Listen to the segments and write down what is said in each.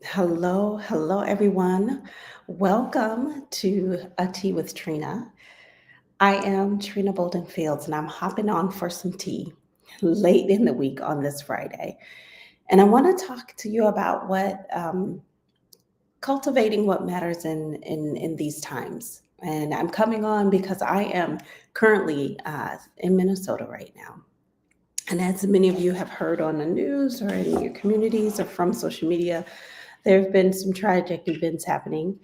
Hello, everyone. Welcome to A Tea with Trina. I am Trina Bolden Fields, and I'm hopping on for some tea late in the week on this Friday. And I want to talk to you about what cultivating what matters in these times. And I'm coming on because I am currently in Minnesota right now. And as many of you have heard on the news or in your communities or from social media, there have been some tragic events happening.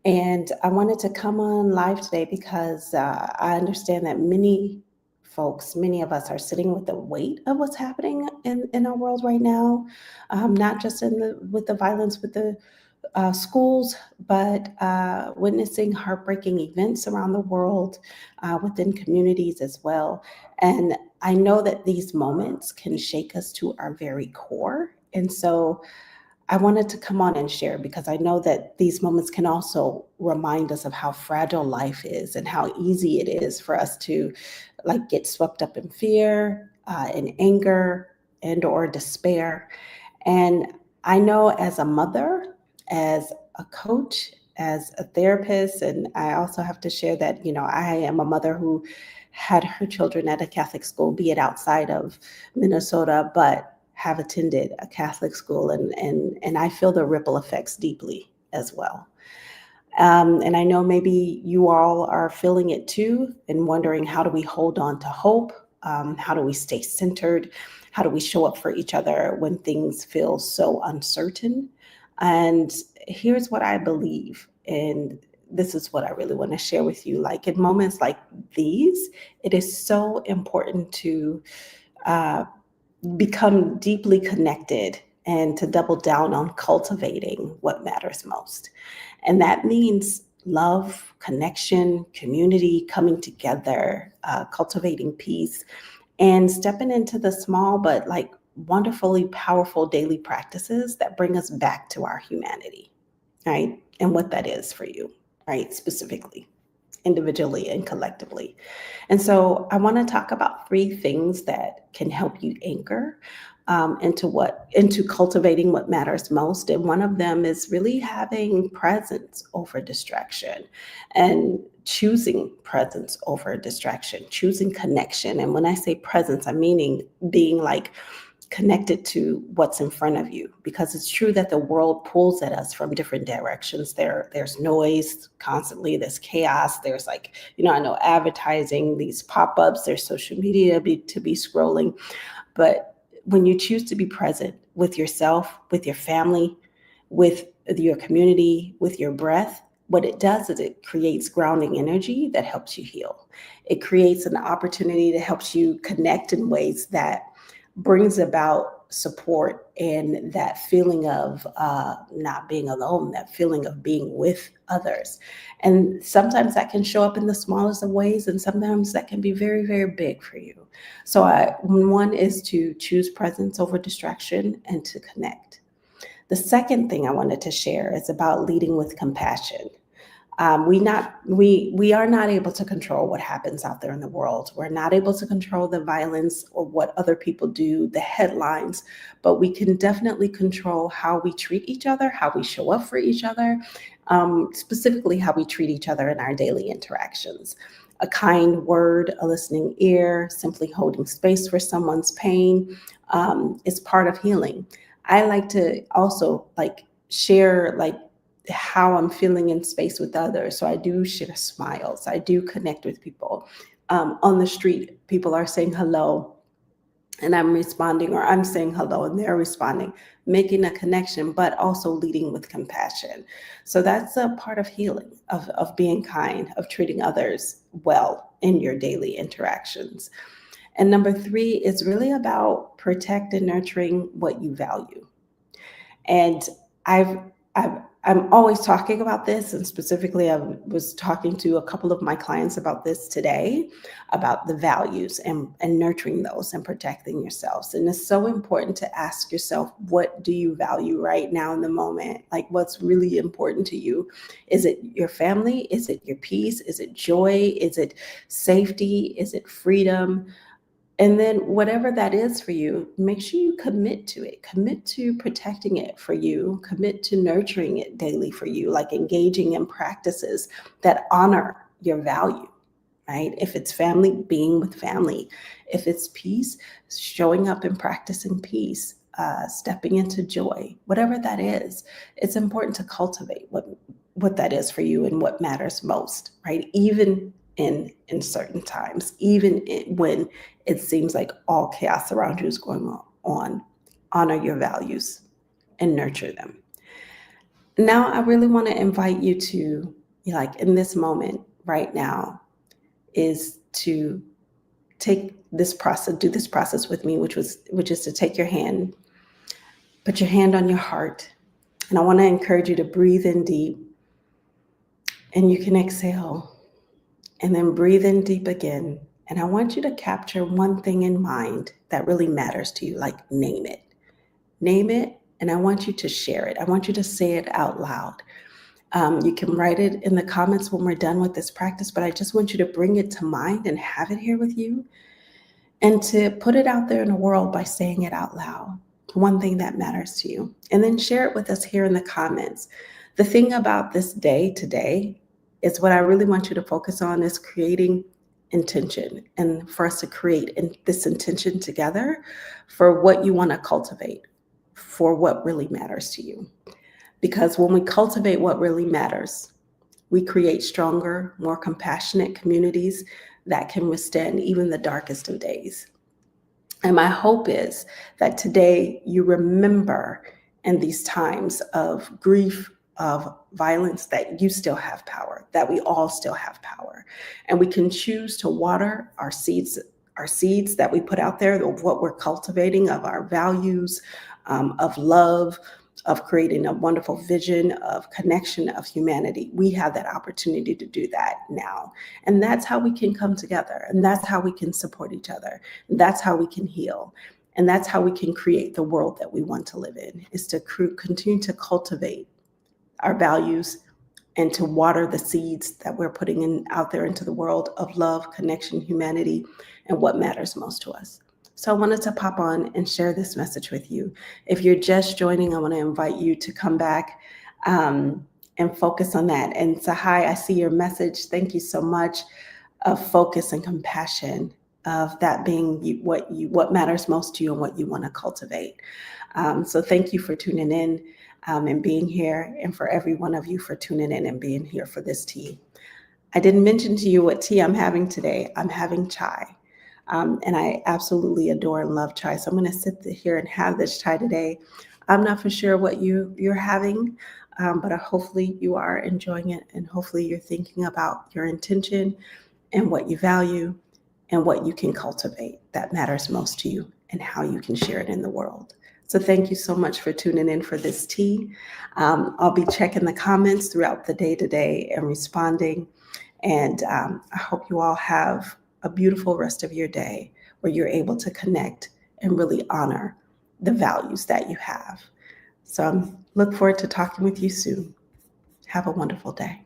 And I wanted to come on live today because I understand that many of us are sitting with the weight of what's happening in our world right now, not just with the violence with the schools, but witnessing heartbreaking events around the world within communities as well. And I know that these moments can shake us to our very core. And so I wanted to come on and share because I know that these moments can also remind us of how fragile life is and how easy it is for us to like get swept up in fear, in anger, and or despair. And I know as a mother, as a coach, as a therapist, and I also have to share that, I am a mother who had her children at a Catholic school, be it outside of Minnesota, but have attended a Catholic school and I feel the ripple effects deeply as well. And I know maybe you all are feeling it too and wondering how do we hold on to hope? How do we stay centered? How do we show up for each other when things feel so uncertain? And here's what I believe. And this is what I really want to share with you. Like in moments like these, it is so important to uh, become deeply connected and to double down on cultivating what matters most. And that means love, connection, community, coming together, cultivating peace, and stepping into the small but like wonderfully powerful daily practices that bring us back to our humanity, right? And what that is for you, right? Specifically, individually and collectively. And so I want to talk about three things that can help you anchor into cultivating what matters most. And one of them is really having presence over distraction and choosing presence over distraction, choosing connection. And when I say presence, I'm meaning being like connected to what's in front of you, because it's true that the world pulls at us from different directions. There's noise constantly, there's chaos, there's like, I know advertising, these pop-ups, there's social media to be scrolling. But when you choose to be present with yourself, with your family, with your community, with your breath, what it does is it creates grounding energy that helps you heal. It creates an opportunity that helps you connect in ways that brings about support and that feeling of not being alone, that feeling of being with others. And sometimes that can show up in the smallest of ways, and sometimes that can be very, very big for you. So, one is to choose presence over distraction and to connect. The second thing I wanted to share is about leading with compassion. We are not able to control what happens out there in the world. We're not able to control the violence or what other people do, the headlines, but we can definitely control how we treat each other, how we show up for each other, specifically how we treat each other in our daily interactions. A kind word, a listening ear, simply holding space for someone's pain is part of healing. I like to also like share like how I'm feeling in space with others. So I do share smiles. I do connect with people. On the street, people are saying hello and I'm responding, or I'm saying hello and they're responding, making a connection, but also leading with compassion. So that's a part of healing, of being kind, of treating others well in your daily interactions. And number three is really about protect and nurturing what you value. And I've, I'm always talking about this, and specifically, I was talking to a couple of my clients about this today, about the values and nurturing those and protecting yourselves. And it's so important to ask yourself, what do you value right now in the moment? Like, what's really important to you? Is it your family? Is it your peace? Is it joy? Is it safety? Is it freedom? And then whatever that is for you, make sure you commit to it. Commit to protecting it for you. Commit to nurturing it daily for you, like engaging in practices that honor your value, right? If it's family, being with family. If it's peace, showing up and practicing peace, stepping into joy, whatever that is, it's important to cultivate what that is for you and what matters most, right? Even in certain times, when it seems like all chaos around you is going on, honor your values and nurture them. Now, I really want to invite you to, like in this moment right now, is to do this process with me, which is to take your hand, put your hand on your heart, and I want to encourage you to breathe in deep, and you can exhale, and then breathe in deep again. And I want you to capture one thing in mind that really matters to you, like name it. Name it, and I want you to share it. I want you to say it out loud. You can write it in the comments when we're done with this practice, but I just want you to bring it to mind and have it here with you, and to put it out there in the world by saying it out loud. One thing that matters to you, and then share it with us here in the comments. The thing about this day today is what I really want you to focus on is creating intention, and for us to create this intention together for what you want to cultivate, for what really matters to you. Because when we cultivate what really matters, we create stronger, more compassionate communities that can withstand even the darkest of days. And my hope is that today you remember in these times of grief, of violence, that you still have power, that we all still have power. And we can choose to water our seeds that we put out there, of what we're cultivating, of our values, of love, of creating a wonderful vision of connection, of humanity. We have that opportunity to do that now. And that's how we can come together. And that's how we can support each other. And that's how we can heal. And that's how we can create the world that we want to live in, is to continue to cultivate our values and to water the seeds that we're putting out there into the world of love, connection, humanity, and what matters most to us. So I wanted to pop on and share this message with you. If you're just joining, I want to invite you to come back and focus on that. And Sahai, I see your message. Thank you so much. Of focus and compassion, of that being what matters most to you and what you want to cultivate. So thank you for tuning in and being here, and for every one of you for tuning in and being here for this tea. I didn't mention to you what tea I'm having today. I'm having chai. And I absolutely adore and love chai. So I'm going to sit here and have this chai today. I'm not for sure what you're having, but hopefully you are enjoying it, and hopefully you're thinking about your intention and what you value and what you can cultivate that matters most to you, and how you can share it in the world. So thank you so much for tuning in for this tea. I'll be checking the comments throughout the day today and responding. And I hope you all have a beautiful rest of your day, where you're able to connect and really honor the values that you have. So I look forward to talking with you soon. Have a wonderful day.